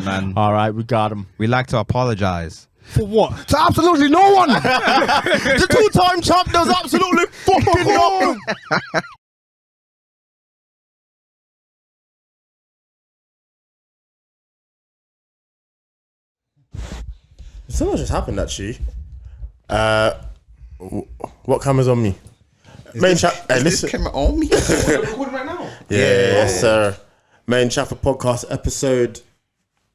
man. All right, we got him. We like to apologize. For what? To absolutely no one. The two-time champ does absolutely fucking nothing. So much has happened actually. What camera's on me? Main chat. Hey, listen. camera on me? Recording right now. Yes, sir. Main Chafford podcast episode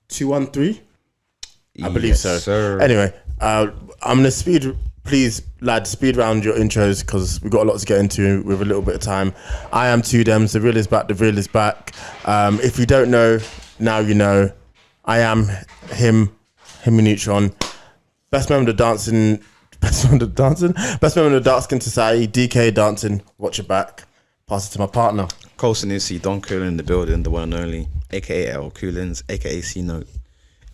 213. I believe so. Sir. Anyway, I'm gonna speed round your intros because we've got a lot to get into with a little bit of time. I am Two Dems. The real is back. The real is back. If you don't know, now you know. I am him and Neutron. Best member of the dark skin society. DK dancing. Watch your back. Pass it to my partner. Cole Sanusi, Don Coolin in the building, the one and only, aka L Coolins, aka C Note,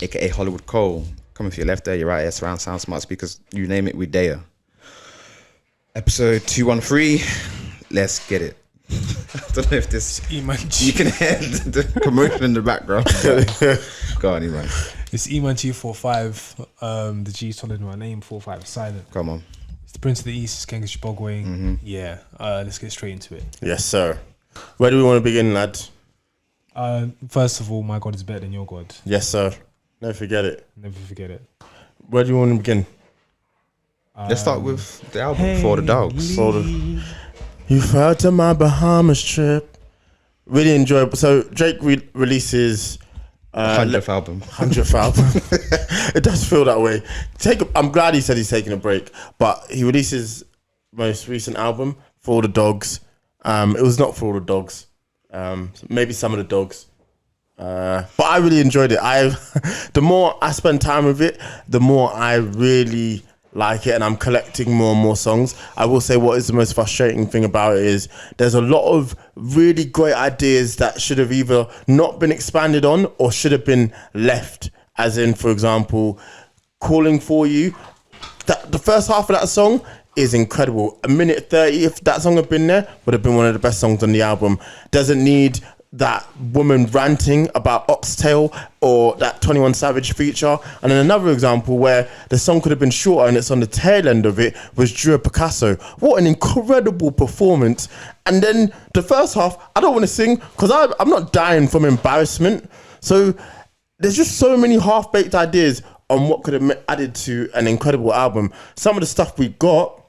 aka Hollywood Cole. Coming for your left there, your right there, surround sound, smart speakers, you name it, we dare. Episode 213, let's get it. I don't know if this, Eman. you can hear the commotion in the background. Go on, Eman. It's Eman 245. The G solid in my name, 45 silent. Come on. It's the Prince of the East, it's Genghis Bogway. Mm-hmm. Yeah, let's get straight into it. Yes, sir. Where do we want to begin, lad? First of all, my God is better than your God. Yes, sir. Never forget it. Never forget it. Where do you want to begin? Let's start with the album, For the Dogs. You fell to my Bahamas trip. Really enjoyable. So Drake releases 100th album. 100th album. It does feel that way. I'm glad he said he's taking a break, but he releases most recent album, For the Dogs. It was not For the Dogs. Maybe some of the dogs. But I really enjoyed it. The more I spend time with it, the more I really like it, and I'm collecting more and more songs. I will say what is the most frustrating thing about it is there's a lot of really great ideas that should have either not been expanded on or should have been left. As in, for example, Calling For You. The first half of that song is incredible. 1:30, if that song had been there, would have been one of the best songs on the album. Doesn't need that woman ranting about oxtail or that 21 Savage feature. And then another example where the song could have been shorter and it's on the tail end of it was Drew Picasso. What an incredible performance. And then the first half, I don't want to sing because I'm not dying from embarrassment. So there's just so many half-baked ideas on what could have added to an incredible album. Some of the stuff we got,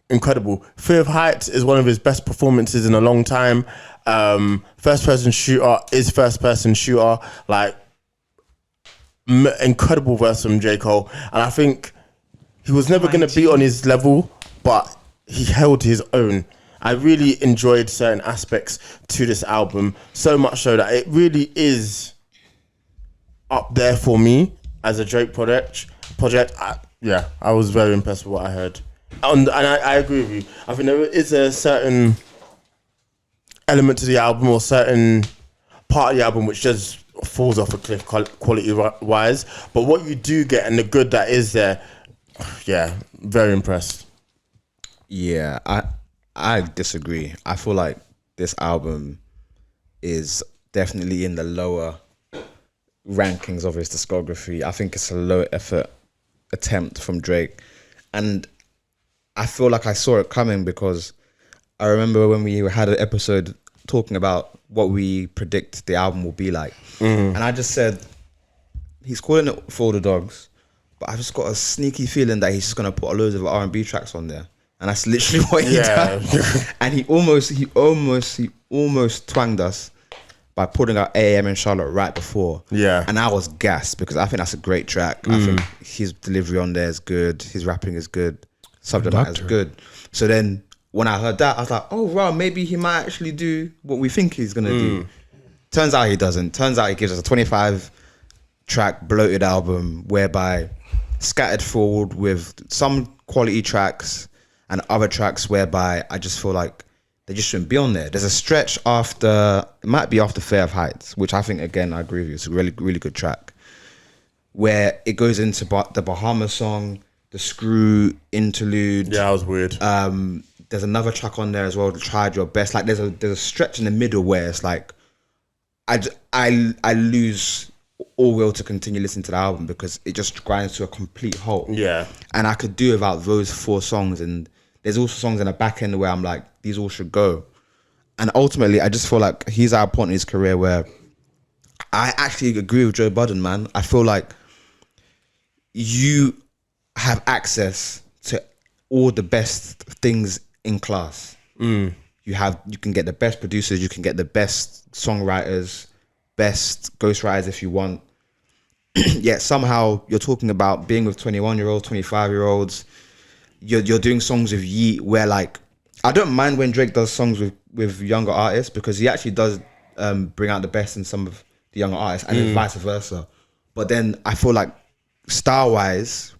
incredible. Fear of Heights is one of his best performances in a long time. First person shooter is first person shooter. Like incredible verse from J. Cole, and I think he was never going to be on his level, but he held his own. I really enjoyed certain aspects to this album, so much so that it really is up there for me as a Drake project. I was very impressed with what I heard. And I agree with you. I think there is a certain element to the album or certain part of the album which just falls off a cliff quality wise. But what you do get and the good that is there, yeah, very impressed. Yeah, I disagree. I feel like this album is definitely in the lower rankings of his discography. I think it's a low effort attempt from Drake. And I feel like I saw it coming because I remember when we had an episode talking about what we predict the album will be like. And I just said, he's calling it For the Dogs, but I've just got a sneaky feeling that he's just going to put loads of R&B tracks on there. And that's literally what he did. And he almost twanged us by putting out AM in Charlotte right before. Yeah. And I was gassed because I think that's a great track. I think his delivery on there is good. His rapping is good. Subject matter is good. So then when I heard that, I was like, oh, wow, maybe he might actually do what we think he's going to do. Turns out he doesn't. Turns out he gives us a 25-track bloated album whereby scattered forward with some quality tracks and other tracks whereby I just feel like they just shouldn't be on there. There's a stretch after, it might be after Fear of Heights, which I think, again, I agree with you. It's a really, really good track where it goes into the Bahamas song, the Screw interlude. Yeah, that was weird. There's another track on there as well, Tried Your Best. Like there's a stretch in the middle where it's like I lose all will to continue listening to the album because it just grinds to a complete halt. Yeah. And I could do without those 4 songs. And there's also songs in the back end where I'm like, these all should go. And ultimately, I just feel like he's at a point in his career where I actually agree with Joe Budden, man. I feel like you have access to all the best things in class. You can get the best producers, you can get the best songwriters, best ghostwriters if you want. Yet somehow you're talking about being with 21-year-olds, 25-year-olds. You're doing songs with Yeet where, like, I don't mind when Drake does songs with younger artists because he actually does bring out the best in some of the younger artists, and then vice versa. But then I feel like style-wise,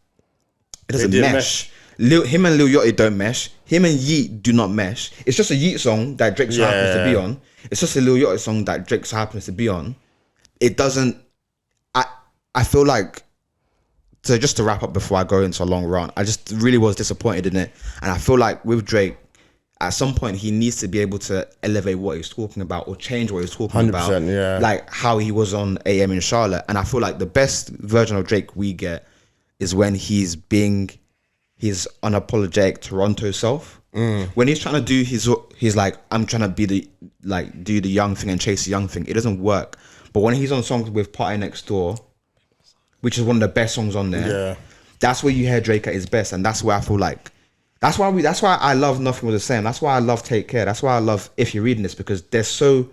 it doesn't mesh. Him and Lil Yachty don't mesh. Him and Yeet do not mesh. It's just a Yeet song that Drake so happens to be on. It's just a Lil Yachty song that Drake so happens to be on. It doesn't... I feel like... So just to wrap up before I go into a long run, I just really was disappointed in it. And I feel like with Drake, at some point he needs to be able to elevate what he's talking about or change what he's talking about. Yeah. Like how he was on AM in Charlotte. And I feel like the best version of Drake we get is when he's his unapologetic Toronto self. When he's trying to do he's like, I'm trying to be do the young thing and chase the young thing. It doesn't work. But when he's on songs with Party Next Door, which is one of the best songs on there, that's where you hear Drake at his best. And that's where I feel like, that's why I love Nothing Was the Same. That's why I love Take Care. That's why I love If You're Reading This, because they're so,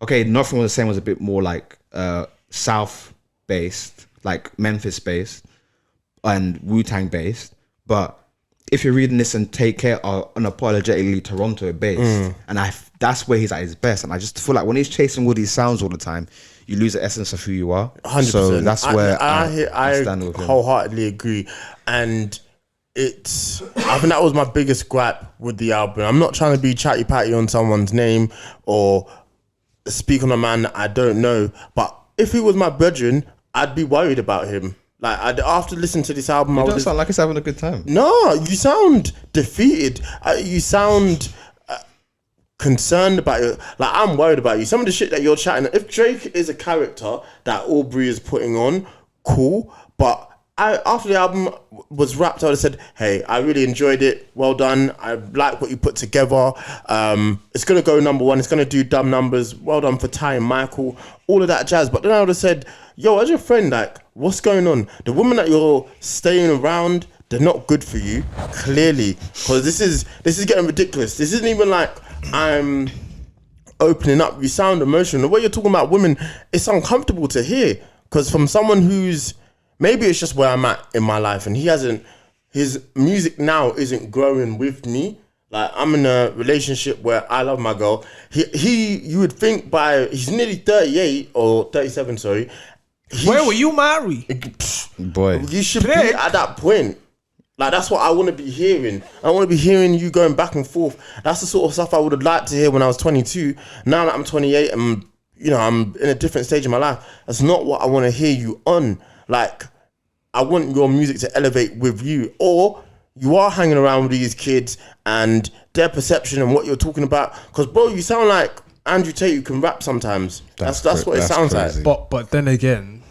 okay, Nothing Was the Same was a bit more like South based, like Memphis based and Wu-Tang based. But If You're Reading This and Take Care are unapologetically Toronto based. And that's where he's at his best. And I just feel like when he's chasing all these sounds all the time, you lose the essence of who you are. 100%. So that's where I stand with him. Wholeheartedly agree. And I think that was my biggest gripe with the album. I'm not trying to be chatty patty on someone's name or speak on a man that I don't know. But if he was my brethren, I'd be worried about him. Like, after listening to this album, You don't sound like he's having a good time. No, you sound defeated. You sound concerned about it. Like, I'm worried about you. Some of the shit that you're chatting. If Drake is a character that Aubrey is putting on, cool. But after the album was wrapped, I would have said, hey, I really enjoyed it. Well done. I like what you put together. It's going to go number 1. It's going to do dumb numbers. Well done for Ty and Michael. All of that jazz. But then I would have said, yo, as your friend, like, what's going on? The women that you're staying around, they're not good for you, clearly. Because this is getting ridiculous. This isn't even like I'm opening up. You sound emotional. The way you're talking about women, it's uncomfortable to hear. Because from someone who's, maybe it's just where I'm at in my life, and his music now isn't growing with me. Like, I'm in a relationship where I love my girl. You would think he's nearly 38 or 37, sorry. Where were you married? Boy. You should be at that point. Like, that's what I want to be hearing. I want to be hearing you going back and forth. That's the sort of stuff I would have liked to hear when I was 22. Now that I'm 28 and, I'm in a different stage of my life, that's not what I want to hear you on. Like, I want your music to elevate with you. Or you are hanging around with these kids and their perception and what you're talking about. Because, bro, you sound like Andrew Tate, who can rap sometimes. That's what it sounds crazy. like. But then again,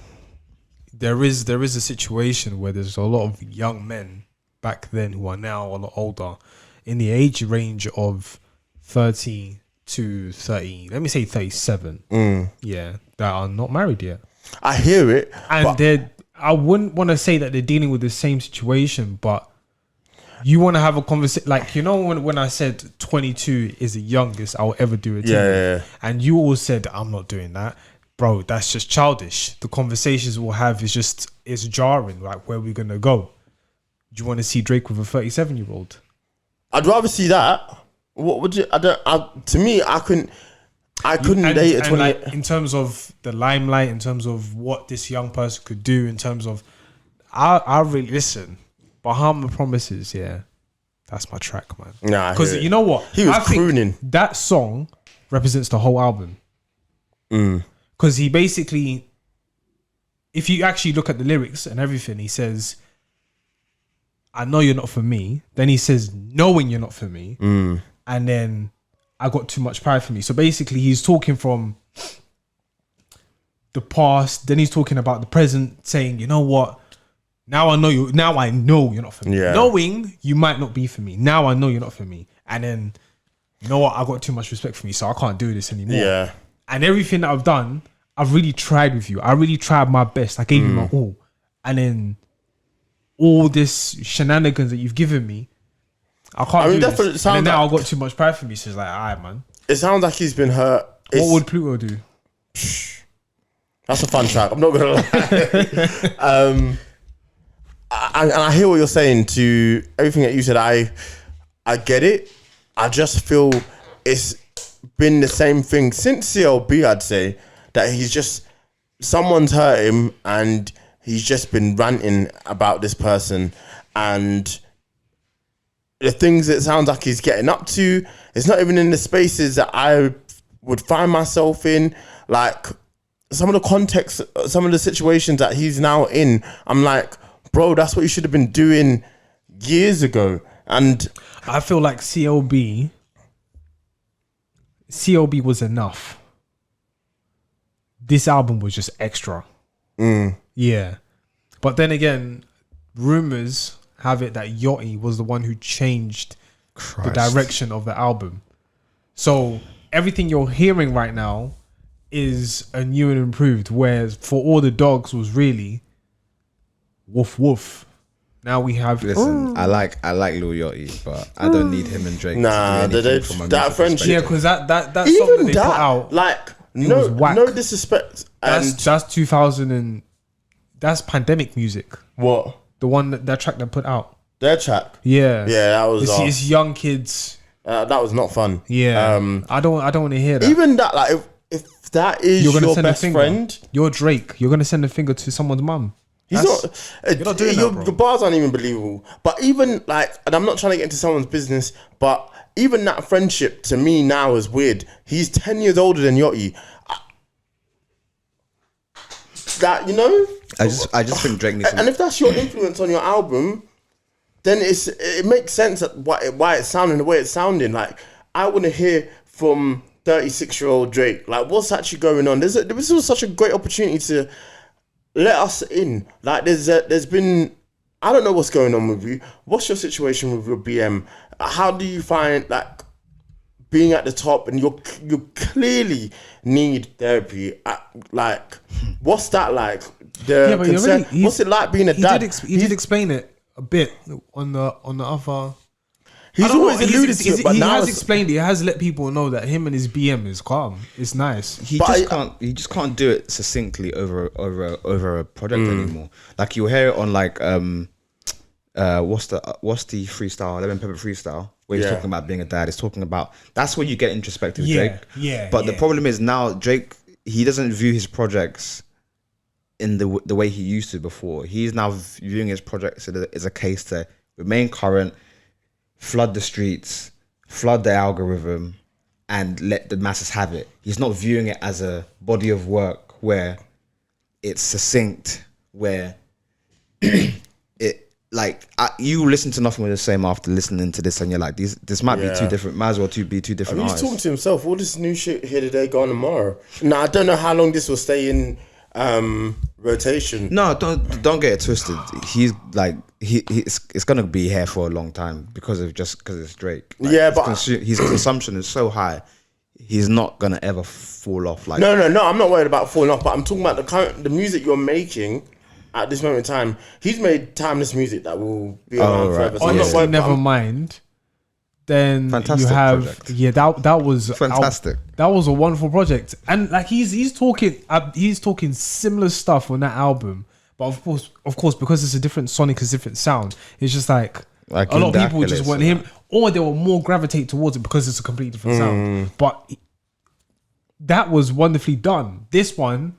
there is a situation where there's a lot of young men back then who are now a lot older, in the age range of 30 to 30, let me say 37, that are not married yet. I hear it. And I wouldn't want to say that they're dealing with the same situation, but you want to have a conversation. Like, when I said 22 is the youngest I'll ever do a thing with, and you all said, I'm not doing that. Bro, that's just childish. The conversations we'll have is jarring. Like, where are we going to go? Do you want to see Drake with a 37-year-old? I'd rather see that. What would you? To me, I couldn't date a 28. Like, in terms of the limelight, in terms of what this young person could do, in terms of, I really listen. Bahama Promises, that's my track, man. Nah, because you know what? He was crooning. That song represents the whole album. Because he basically, if you actually look at the lyrics and everything, he says, I know you're not for me. Then he says, knowing you're not for me. And then I got too much pride for me. So basically he's talking from the past. Then he's talking about the present, saying, you know what? Now I know you. Now I know you're not for me. Yeah. Knowing you might not be for me. Now I know you're not for me. And then, you know what? I got too much respect for me, so I can't do this anymore. Yeah. And everything that I've done, I've really tried with you. I really tried my best. I gave you my all. And then all this shenanigans that you've given me, I can't do definitely this. sounds And then now like- I've got too much pride for me. So it's like, all right, man. It sounds like he's been hurt. What would Pluto do? That's a fun track. I'm not gonna lie. And I hear what you're saying. To everything that you said, I get it. I just feel it's been the same thing since CLB. I'd say that he's just someone's hurt him, and he's just been ranting about this person and the things it sounds like he's getting up to. It's not even in the spaces that I would find myself in. Like some of the context, some of the situations that he's now in, I'm like, bro, that's what you should have been doing years ago. And I feel like CLB was enough. This album was just extra. Yeah. But then again, rumors have it that Yachty was the one who changed the direction of the album. So everything you're hearing right now is a new and improved, whereas For All the Dogs was really woof woof. Now we have Listen, I like Lil Yachty, but I don't need him and Drake. Nah, to do anything from a that music friendship- yeah, perspective. because that song even that they that, put out, like, was whack. no disrespect. And that's 2000 and that's pandemic music. what? The one that track they put out. Their track? Yeah, Yeah, that was it's young kids. that was not fun. Yeah, I don't want to hear that. Even that, like, if that is You're gonna your send a best finger. friend, You're Drake. You're gonna send a finger to someone's mum. he's That's- not. you're not doing that, your, bro. your bars aren't even believable. But even like, and I'm not trying to get into someone's business, but even that friendship to me now is weird. He's 10 years older than Yachty. That, you know. I just think Drake needs And if that's your influence on your album, then it makes sense that why it's sounding the way it's sounding. Like, I want to hear from 36-year-old Drake. Like, what's actually going on? This was such a great opportunity to let us in. Like, there's been, I don't know what's going on with you. What's your situation with your BM? How do you find, like, being at the top, and you clearly need therapy? Like, what's that like? Yeah, but Concern, really, what's it like being a He dad? did explain it a bit on the other. He's I don't always know, alluded to it, but he now has it's- explained it. He has let people know that him and his BM is calm. It's nice. He But just can't do it succinctly over a project anymore. Like you'll hear it on like what's the freestyle, 11 Pepper freestyle, where he's Yeah. talking about being a dad. He's talking about, that's where you get introspective Yeah, Drake. yeah, But the yeah. problem is now Drake, he doesn't view his projects in the way he used to before. He's now viewing his projects as a case to remain current, flood the streets, flood the algorithm, and let the masses have it. He's not viewing it as a body of work where it's succinct, where it like you listen to Nothing But the Same after listening to this, and you're like, this might be Yeah. too different. Might as well be two I different mean, he's artists. talking to himself. All this new shit here today, gone tomorrow. Now I don't know how long this will stay in rotation. No, don't get it twisted. He's like it's gonna be here for a long time because it's Drake. Like, Yeah, but- his consumption is so high, he's not gonna ever fall off. Like No, I'm not worried about falling off. But I'm talking about the music you're making at this moment in time. He's made timeless music that will be around right. forever. So I'm not Honestly, worried, but never I'm- mind. Then Fantastic you have project. that was Fantastic. That was a wonderful project, and like he's talking similar stuff on that album, but of course, because it's a different sonic, it's a different sound. It's just like Like a lot of in the people just accolades want and him, or they will more gravitate towards it because it's a completely different sound. But that was wonderfully done. This one,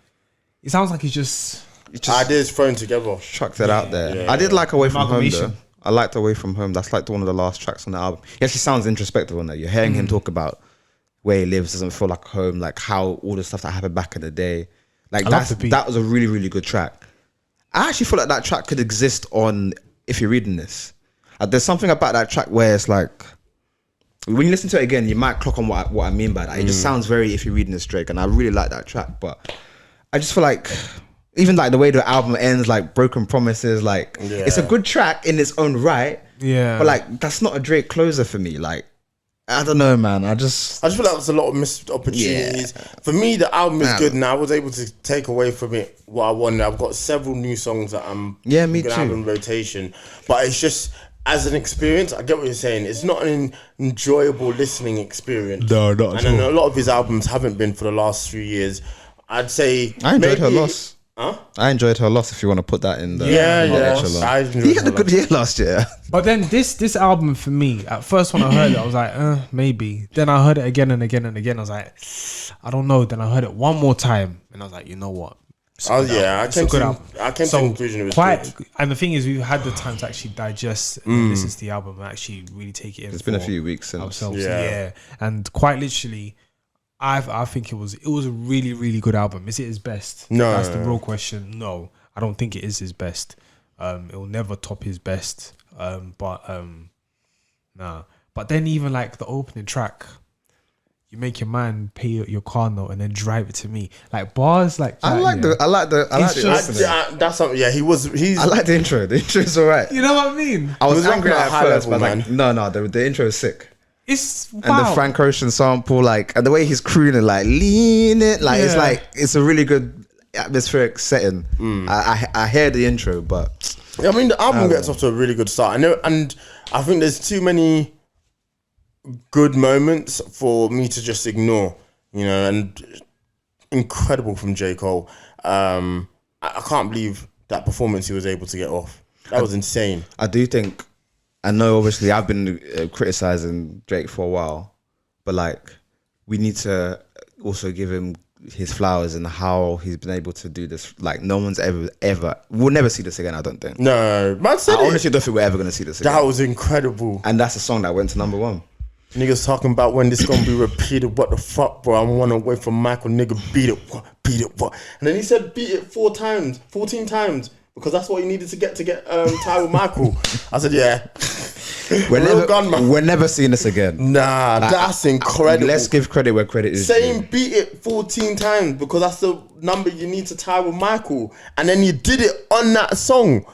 it sounds like he's just. ideas thrown together. chucked it out there. I did like Away From Home though. Amalgamation. I liked Away From Home. That's like one of the last tracks on the album. He actually sounds introspective on there. You're hearing him talk about where he lives, doesn't feel like home, like how all the stuff that happened back in the day. Like I love the beat. that was a really, really good track. I actually feel like that track could exist on If You're Reading This. There's something about that track where it's like, when you listen to it again, you might clock on what I mean by that. It just sounds very If You're Reading This Drake, and I really like that track. But I just feel like even like the way the album ends, like Broken Promises, like it's a good track in its own right. Yeah. But like that's not a Drake closer for me. Like I don't know, man. I just feel like there's a lot of missed opportunities. For me, the album is good, and I was able to take away from it what I wanted. I've got several new songs that I'm me gonna have too. in rotation, but it's just as an experience. I get what you're saying. It's not an enjoyable listening experience. No, not at and all. a lot of his albums haven't been for the last 3 years. I'd say I enjoyed her maybe- loss. Huh? I enjoyed her loss. If you want to put that in the Yeah. extra loss. I enjoyed He had a Her good year last year. But then this album for me, at first when I heard it, I was like, maybe. Then I heard it again and again and again. I was like, I don't know. Then I heard it one more time, and I was like, you know what? I came to the So conclusion it was quite, good. and the thing is, we've had the time to actually digest and listen to the album and actually really take it in. It's been a for few weeks since. ourselves. Yeah. Yeah, and quite literally, I think it was a really, really good album. Is it his best? No. That's the real question. No, I don't think it is his best. It will never top his best. Nah. But then even like the opening track, you make your man pay your car note and then drive it to me. Like bars like that. I like the It's just- opening. That's something. Yeah, he's. I like the intro. The intro's alright. You know what I mean? I was was angry rapping at at a high first, level, but like, no, the intro is sick. It's wow. And the Frank Ocean sample, like, and the way he's crooning, like, lean it, like, it's Yeah. like, it's a really good atmospheric setting. I hear the intro, but I mean, the album gets off to a really good start. I know, and I think there's too many good moments for me to just ignore. You know, and incredible from J. Cole. I can't believe that performance he was able to get off. That was insane. I do think, I know obviously I've been criticizing Drake for a while, but like, we need to also give him his flowers and how he's been able to do this. Like, no one's ever, we'll never see this again, I don't think. No, man said I it. honestly don't think we're ever going to see this again. That was incredible. And that's a song that went to number one. Niggas talking about when this gonna be repeated. What the fuck, bro? I'm 1 away from Michael. Nigga, beat it. What? Beat it. What? And then he said beat it 14 times because that's what he needed to get tie with Michael. I said, yeah. We're never seeing this again. Nah, that's incredible. Let's give credit where credit is Saying due. beat it 14 times because that's the number you need to tie with Michael, and then you did it on that song.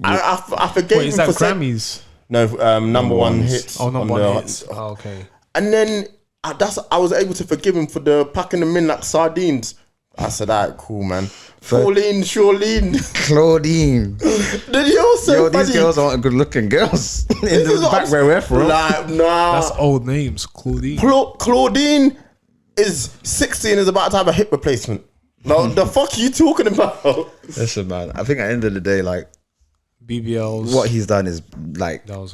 I forgave Wait, him is that for saying- Grammys? No, number one hits. Oh, number on one the- hits. Oh, okay. And then I was able to forgive him for the packing them in like sardines. I said, alright, cool, man. Pauline, Charlene. Claudine. Then he also Yo, these girls aren't good looking girls. In the back where we're from. Like, nah. That's old names. Claudine. Claudine is 60 and is about to have a hip replacement. No, the fuck are you talking about? Listen, man. I think at the end of the day, like, BBLs. what he's done is like That was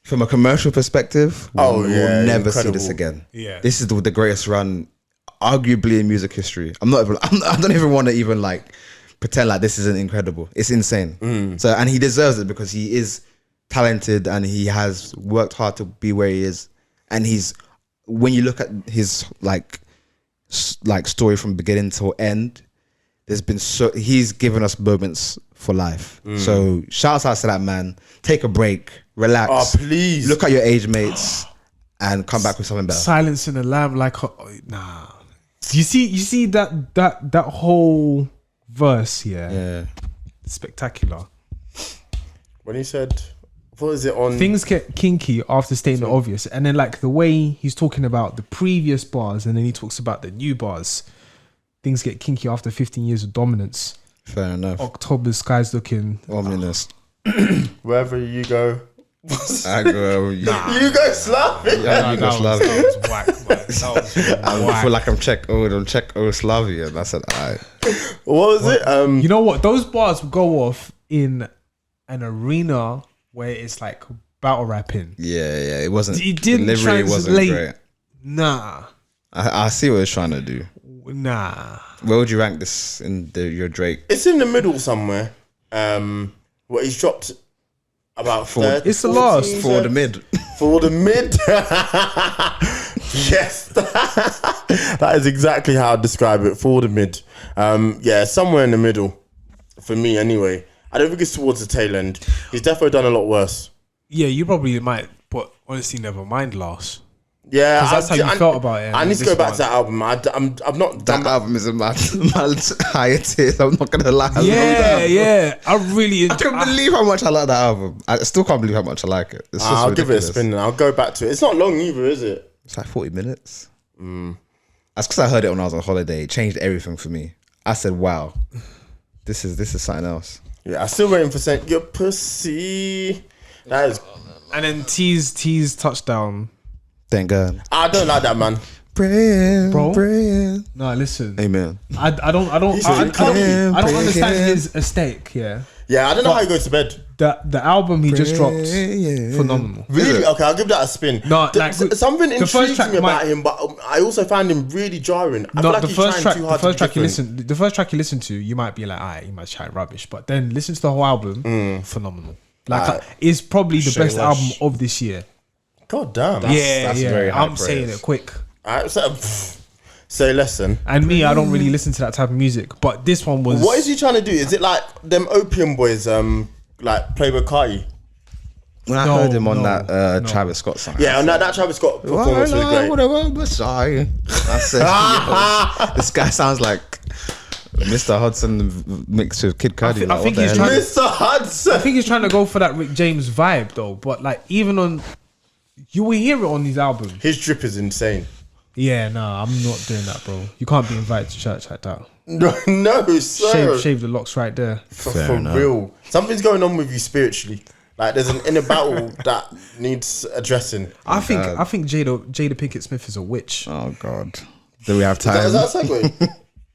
from a commercial perspective. Oh, we'll yeah, never see incredible. this again. Yeah. This is the greatest run, arguably in music history. I don't even want to even like pretend like this isn't incredible. It's insane. So, and he deserves it because he is talented and he has worked hard to be where he is. And when you look at his like story from beginning till end, he's given us moments for life. So shouts out to that man. Take a break, relax. Oh, please. Look at your age mates and come back with something better. Silencing the Lamb, like nah. You see that whole verse, Yeah. spectacular. When he said, what is it on? Things get kinky after stating the obvious, and then like the way he's talking about the previous bars, and then he talks about the new bars. Things get kinky after 15 years of dominance. Fair enough. October sky's looking. Ominous. Wherever you go. I go. You go Slavic. Yeah, you go Slavic. That was whack, man. That was I whack. feel like I'm Czechoslovakian. I said, alright. What was it? You know what? Those bars go off in an arena where it's like battle rapping. Yeah. It wasn't. It didn't delivery wasn't translate. great. Nah. I see what it's trying to do. Nah. Where would you rank this in your Drake? It's in the middle somewhere. What he's dropped about 30, It's the 14, last. For the mid. For the mid. Yes. That is exactly how I describe it. For the mid. Yeah, somewhere in the middle. For me anyway. I don't think it's towards the tail end. He's definitely done a lot worse. Yeah, you probably might, but honestly, never mind last. Yeah, because that's how you felt about it. I need to go back to that album. I've not done That album is a mad higher tier. I'm not gonna lie. I love that album. I really. I can't believe how much I like that album. I still can't believe how much I like it. It's just I'll give it a ridiculous. spin. I'll go back to it. It's not long either, is it? It's like 40 minutes. That's because I heard it when I was on holiday. It changed everything for me. I said, "Wow, this is something else." Yeah, I'm still waiting for saying your pussy. That is. And then T's touchdown. Thank God. I don't like that, man. Bro. Praying. No, listen. Amen. I don't understand his aesthetic. Yeah, Yeah, I don't know how he goes to bed. the album he just dropped, phenomenal. Really? Okay, I'll give that a spin. No, like, Something the first intrigues track me about might- him, but I also found him really jarring. I feel like The he's first trying track, too the hard first to be track you different. listen, the first track you listen to, you might be like, "Alright, he might chat rubbish," but then listen to the whole album, phenomenal. Like, it's probably the best album of this year. God damn. that's very high I'm saying praise. it quick. Alright, so, say listen. And me, I don't really listen to that type of music, but this one was. What is he trying to do? Is it like them Opium Boys, like Playboy Carti? When I No, heard him on no, that Travis Scott song, Yeah, and that Travis Scott performance was great. Whatever, but sorry. I said, yo, this guy sounds like Mr. Hudson mixed with Kid Cudi. I think he's trying- Mr. Hudson. I think he's trying to go for that Rick James vibe though, but like even on, you will hear it on these albums. His drip is insane. Yeah, nah, I'm not doing that, bro. You can't be invited to church like that. No, sir. Shave the locks right there. For real. Something's going on with you spiritually. Like there's an inner battle that needs addressing. I think Jada Pinkett Smith is a witch. Oh God, do we have time? Is that a segue?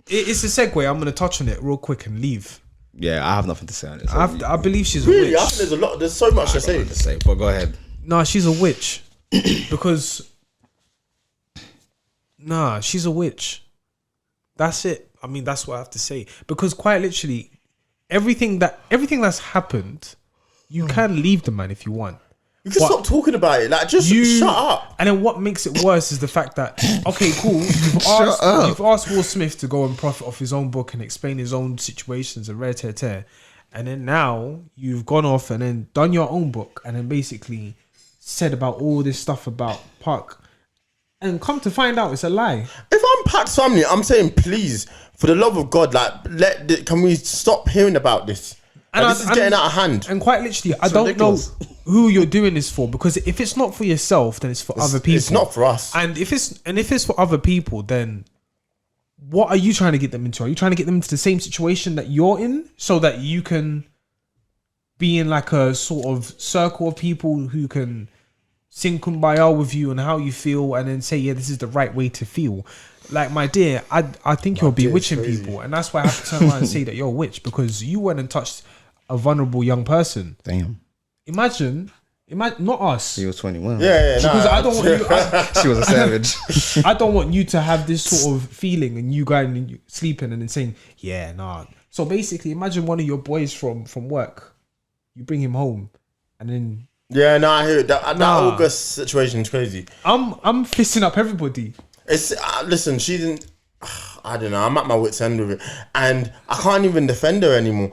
It's a segue. I'm gonna touch on it real quick and leave. Yeah, I have nothing to say on it. So I believe she's a Really? I witch. think there's so much to say. to say, but go ahead. Nah, she's a witch because. Nah, she's a witch. That's it. I mean, that's what I have to say. Because quite literally, everything that's happened, you can leave the man if you want. You can But stop talking about it. Like, just shut up. And then what makes it worse is the fact that, okay, cool, you've asked Will Smith to go and profit off his own book and explain his own situations and rare tear tear. And then now you've gone off and then done your own book and then basically said about all this stuff about Park. And come to find out, it's a lie. If I'm Pat's family, I'm saying, please, for the love of God, like, can we stop hearing about this? Like, this is getting out of hand. And quite literally, I don't ridiculous. know who you're doing this for, because if it's not for yourself, then it's for other people. It's not for us. And if it's for other people, then what are you trying to get them into? Are you trying to get them into the same situation that you're in, so that you can be in like a sort of circle of people who can sing kumbaya with you and how you feel, and then say, yeah, this is the right way to feel. Like, my dear, I think you're bewitching people, and that's why I have to turn around and say that you're a witch, because you went and touched a vulnerable young person. Damn, Imagine, not us. he was 21. Yeah, Because nah. I don't want you. She was a savage. I don't want you to have this sort of feeling and you going and you sleeping and then saying, yeah, nah. So basically, imagine one of your boys from work, you bring him home, and then Yeah, no, I hear it. That Nah. August situation is crazy. I'm fisting up everybody. It's listen, she didn't. I don't know. I'm at my wit's end with it, and I can't even defend her anymore.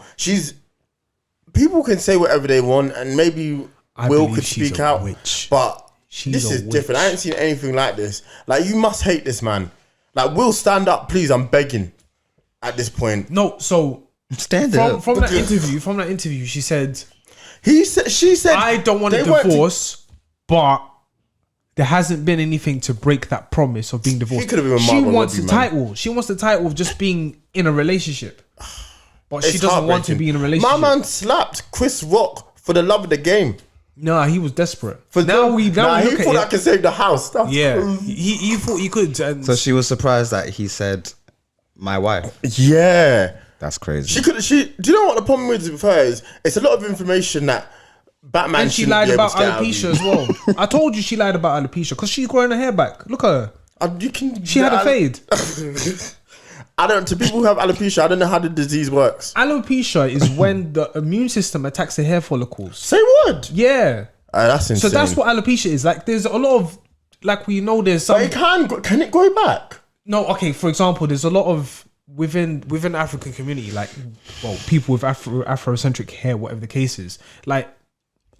People can say whatever they want, and maybe I Will believe could she's speak a out, witch. but She's this a is witch. different. I ain't seen anything like this. Like, you must hate this man. Like, Will, stand up, please. I'm begging. At this point, No, so Stand up. from that interview, she said, she said, I don't want a they weren't divorce, but there hasn't been anything to break that promise of being divorced. He could've been with She Margot wants Robbie, the man. title. She wants the title of just being in a relationship, but she It's doesn't want to heartbreaking. be in a relationship. My man slapped Chris Rock for the love of the game. Nah, he was desperate. For now we he look thought at I it. could save the house. That's Yeah, crazy. he thought he could. And So she was surprised that he said, "My wife." Yeah. That's crazy. She could. Do you know what the problem is with her is? It's a lot of information that Batman. and she shouldn't lied be able about to get out of alopecia you. as well. I told you she lied about alopecia because she's growing her hair back. Look at her. You can. She had a fade. I don't. To people who have alopecia, I don't know how the disease works. Alopecia is when the immune system attacks the hair follicles. Say what? Yeah. That's insane. So that's what alopecia is. Like, there's a lot of, like, we know there's some. But it can it go back? No, okay. For example, there's a lot of within the African community, like, well, people with Afrocentric hair, whatever the case is. Like,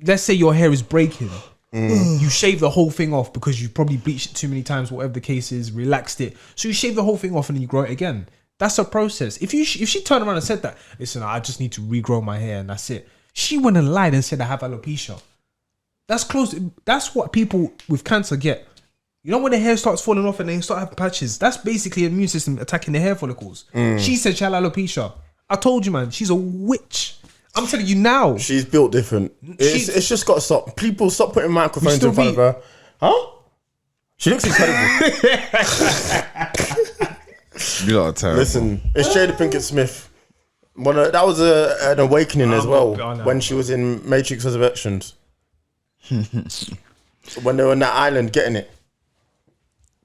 let's say your hair is breaking, You shave the whole thing off because you probably bleached it too many times, whatever the case is, relaxed it. So you shave the whole thing off and then you grow it again. That's a process. If she turned around and said that, listen, I just need to regrow my hair and that's it. She went and lied and said I have alopecia. That's close. That's what people with cancer get. You know when the hair starts falling off and they start having patches? That's basically the immune system attacking the hair follicles. She said she had alopecia. I told you, man, she's a witch. I'm telling you now. She's built different. It's just got to stop. People stop putting microphones in front of her. Huh? She looks incredible. You lot are terrible. Listen, it's Jada Pinkett Smith. That was an awakening as well when she was in Matrix Resurrections. When they were on that island getting it.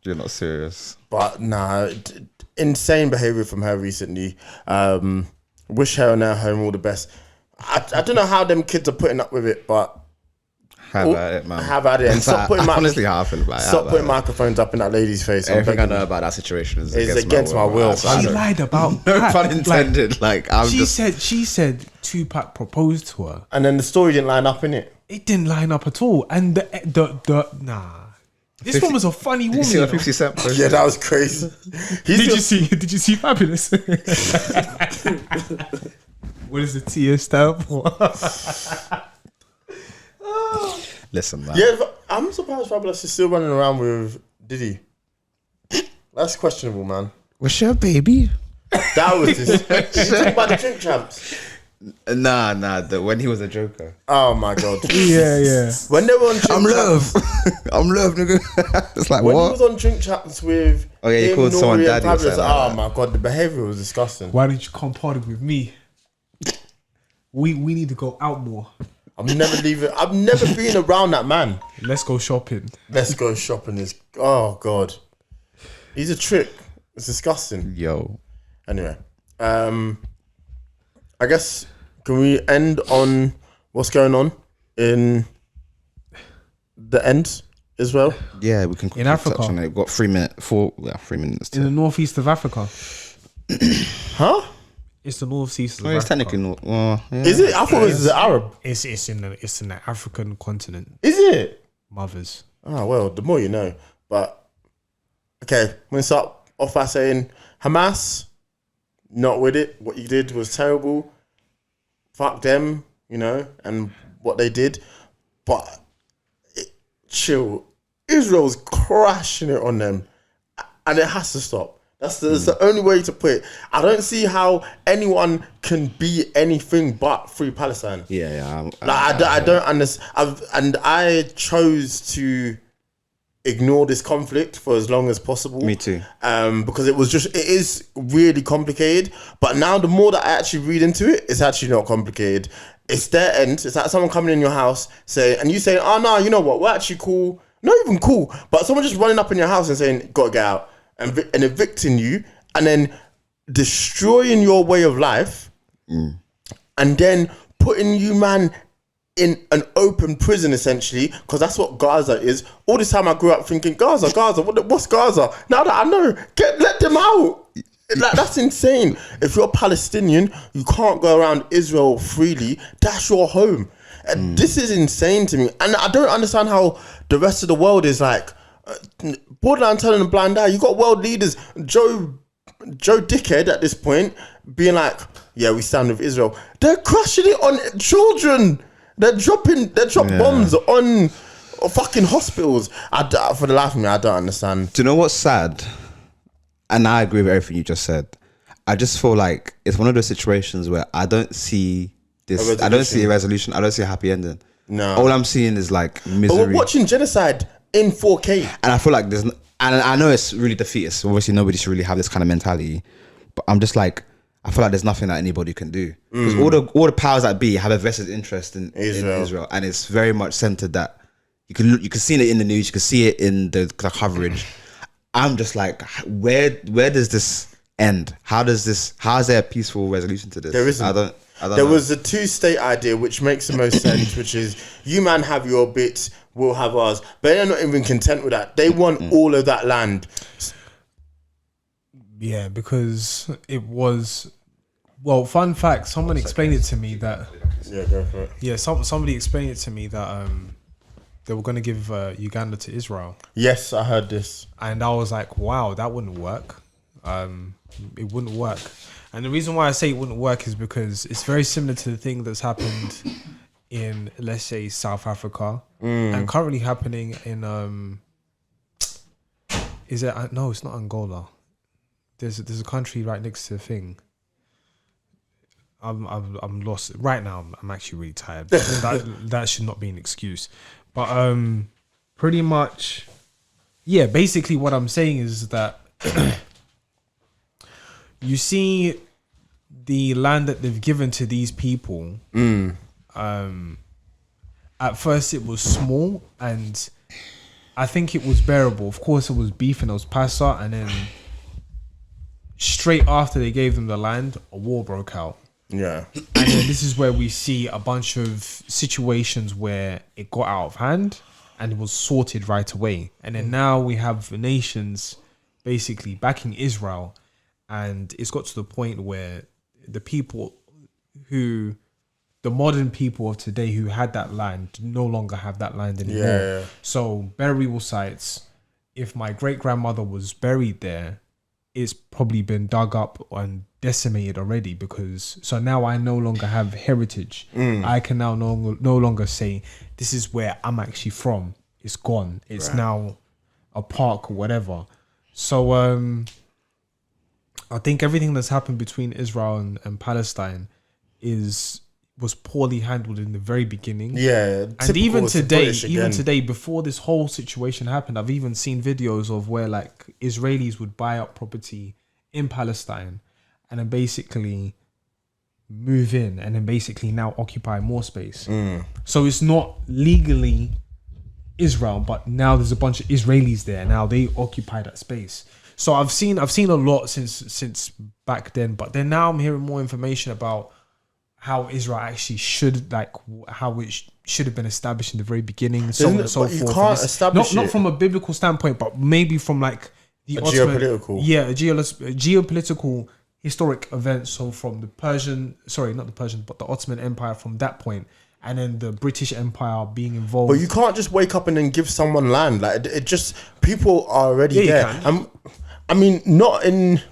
You're not serious. But nah, insane behaviour from her recently. Wish her and her home all the best. I don't know how them kids are putting up with it, but Have at it, man. Have at it. And stop putting honestly how I feel about it. Stop putting microphones up in that lady's face. Everything I know about that situation is against my will. She lied about no that. pun intended. She said Tupac proposed to her, and then the story didn't line up, innit? It didn't line up at all. And nah. This one was a funny woman. Did you see the 50 Cent post? Yeah, that was crazy. Did you see Fabulous? What does the T stand for? Listen, man. Yeah, I'm surprised Fabulous is still running around with Diddy. That's questionable, man. What's your baby? That was this. You talking about the Drink Champs? Nah. When he was a Joker. Oh my god. Yeah. When they were on Drink I'm Champs, I'm love, nigga. It's like when what? he was on Drink Champs with he him, called someone Nori, and daddy or Fabulous, something like oh my god, the behaviour was disgusting. Why don't you come party with me? We need to go out more. I've never been around that man. Let's go shopping. Let's go shopping is oh god. He's a trick. It's disgusting. Yo. Anyway, I guess can we end on what's going on in the end as well? Yeah, we can In Africa. touch on it. We've got 3 minutes. 3 minutes. In the northeast of Africa. Huh? It's the northeast of Well, it's Africa. technically not. Well, yeah. Is it? I thought it was the Arab. It's in the African continent. Is it? Mothers. Oh well, the more you know. But okay, I'm gonna start off by saying Hamas, not with it. What you did was terrible. Fuck them, and what they did. But chill. Israel's crashing it on them, and it has to stop. That's the only way to put it. I don't see how anyone can be anything but free Palestine. Yeah. I don't understand. I chose to ignore this conflict for as long as possible. Me too. Because it is really complicated. But now the more that I actually read into it, it's actually not complicated. It's their end. It's like someone coming in your house and you saying, oh no, you know what? We're actually cool. Not even cool. But someone just running up in your house and saying, gotta get out. And evicting you, and then destroying your way of life, and then putting you, man, in an open prison, essentially, because that's what Gaza is. All this time I grew up thinking, Gaza, what's Gaza? Now that I know, let them out. That's insane. If you're Palestinian, you can't go around Israel freely. That's your home. And this is insane to me. And I don't understand how the rest of the world is like, borderline turning a blind eye. You got world leaders, Joe Dickhead at this point, being like, "Yeah, we stand with Israel." They're crushing it on children. They drop bombs on fucking hospitals. For the life of me, I don't understand. Do you know what's sad? And I agree with everything you just said. I just feel like it's one of those situations where I don't see this. I don't see a resolution. I don't see a happy ending. No. All I'm seeing is like misery. But we're watching genocide in 4K. And I feel like and I know it's really defeatist. Obviously, nobody should really have this kind of mentality. But I'm just like, I feel like there's nothing that anybody can do. Because all the powers that be have a vested interest in Israel. And it's very much centered that you can see it in the news, you can see it in the coverage. I'm just like, where does this end? How is there a peaceful resolution to this? There isn't. I don't There know. was a 2-state idea, which makes the most sense, which is you man have your bit, we'll have ours. But they're not even content with that. They want all of that land. Yeah, because it was. Well, fun fact. Someone explained it to me that. Yeah, go for it. Yeah, somebody explained it to me that they were going to give Uganda to Israel. Yes, I heard this. And I was like, wow, that wouldn't work. It wouldn't work. And the reason why I say it wouldn't work is because it's very similar to the thing that's happened in, let's say, South Africa, and currently happening in no, it's not Angola. There's a country right next to the thing. I'm lost right now. I'm actually really tired. That should not be an excuse. But pretty much, yeah. Basically, what I'm saying is that you see the land that they've given to these people. At first, it was small, and I think it was bearable. Of course, it was beef and it was pasta, and then straight after they gave them the land, a war broke out. Yeah. And then this is where we see a bunch of situations where it got out of hand and it was sorted right away. And then now we have the nations basically backing Israel, and it's got to the point where the people who, the modern people of today who had that land no longer have that land anymore. Yeah. So burial sites, if my great grandmother was buried there, it's probably been dug up and decimated already, because so now I no longer have heritage. I can now no longer say this is where I'm actually from. It's gone. It's now a park or whatever. So I think everything that's happened between Israel and Palestine was poorly handled in the very beginning. Yeah. And even today, before this whole situation happened, I've even seen videos of where like Israelis would buy up property in Palestine and then basically move in and then basically now occupy more space. So it's not legally Israel, but now there's a bunch of Israelis there. Now they occupy that space. So I've seen a lot since back then, but then now I'm hearing more information about how Israel actually should, like, how it should have been established in the very beginning, so on and so forth. You can't establish not from a biblical standpoint, but maybe from like the geopolitical. Yeah, a geopolitical historic event. So from the Ottoman Empire from that point, and then the British Empire being involved. But you can't just wake up and then give someone land. Like it just, people are already there. I mean, not in.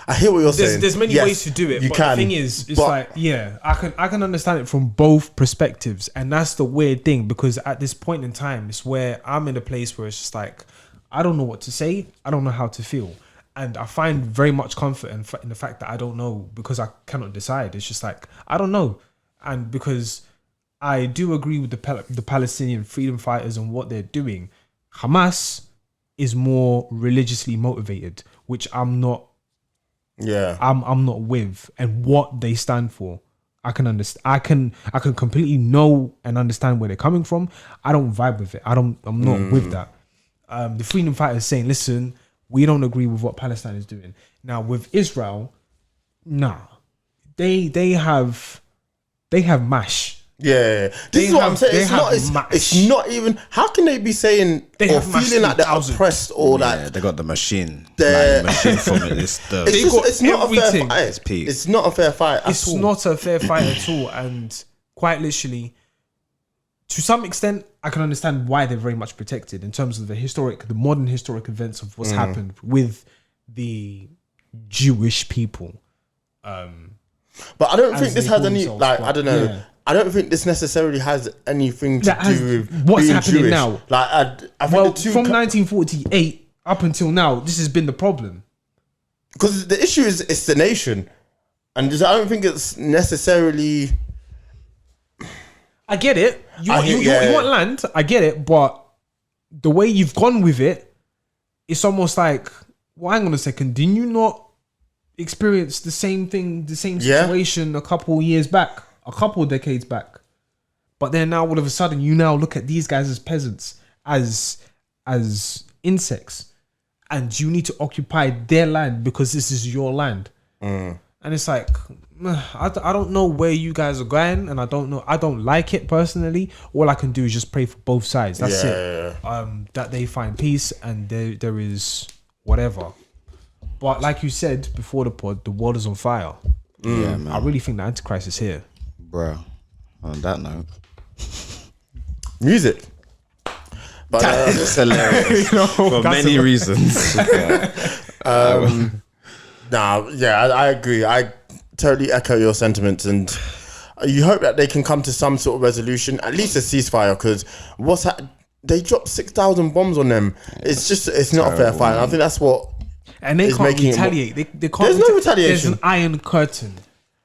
I hear what you're saying. There's many ways to do it, but the thing is, it's like, yeah, I can understand it from both perspectives, and that's the weird thing, because at this point in time, it's where I'm in a place where it's just like, I don't know what to say, I don't know how to feel, and I find very much comfort in the fact that I don't know, because I cannot decide. It's just like, I don't know, and because I do agree with the Palestinian freedom fighters and what they're doing, Hamas is more religiously motivated, which I'm not. Yeah, I'm not with, and what they stand for, I can understand. I can completely know and understand where they're coming from. I don't vibe with it. I'm not with that. The freedom fighters saying, listen, we don't agree with what Palestine is doing. Now with Israel, nah, they have mash. Yeah, this is what I'm saying. It's not even. How can they be saying or feeling like they're oppressed or like they got the machine? The machine from it. It's not everything. A fair fight. It's not a fair fight. It's not a fair fight at all. And quite literally, to some extent, I can understand why they're very much protected in terms of the modern historic events of what's happened with the Jewish people. But I don't think this has any like. I don't know. Yeah. I don't think this necessarily has anything to do with what's being happening Jewish. now. Like, I think from 1948 up until now, this has been the problem. Because the issue is it's the nation, and I don't think it's necessarily. I get it. You want land. I get it, but the way you've gone with it, it's almost like, well, hang on a second. Did you not experience the same thing, the same situation a couple years back? A couple of decades back, but then now all of a sudden you now look at these guys as peasants, as insects, and you need to occupy their land because this is your land. And it's like, I don't know where you guys are going, and I don't like it personally. All I can do is just pray for both sides. That's it. That they find peace and there is whatever. But like you said before the pod, the world is on fire. Yeah, man. I really think the Antichrist is here. Bro, on that note, music. But It's hilarious You know, for that's many a- reasons. I agree. I totally echo your sentiments, and you hope that they can come to some sort of resolution, at least a ceasefire, because they dropped 6,000 bombs on them. It's not a fair fight. And I think that's what. And they is can't making it retaliate. They can't. There's no There's retaliation. an iron curtain,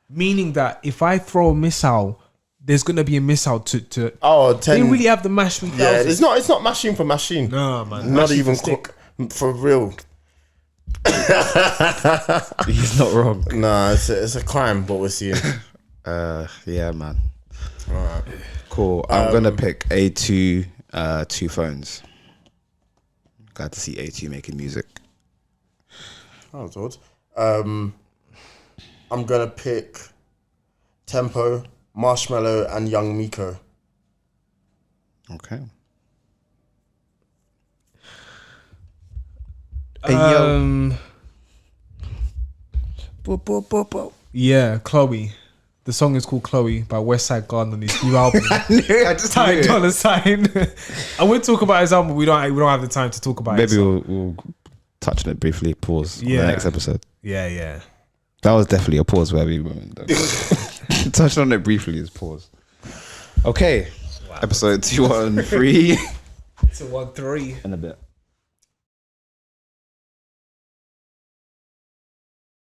meaning that if I throw a missile, there's gonna be a missile to. Oh, They 10. really have the MASH 3000. Yeah, it's not machine for machine. Nah, man. Not Machine even for stick. for real. He's not wrong. Nah, it's a crime what we're seeing. Yeah, man. Alright. Cool. I'm gonna pick A2, two phones. Glad to see A2 making music. That was odd. I'm gonna pick Tempo, Marshmello, and Young Miko. Okay. Hey, yo. Yeah, Chloe. The song is called Chloe by West Side Garden on his new album. I just knew Ty it. Dolla Sign. I would talk about his album. We don't have the time to talk about it. Maybe we'll touch on it briefly. Pause. Yeah. Yeah. The next episode. Yeah. That was definitely a pause worthy moment. Touch on it briefly is pause. Okay. Episode 213 It's a 1-3. in a bit.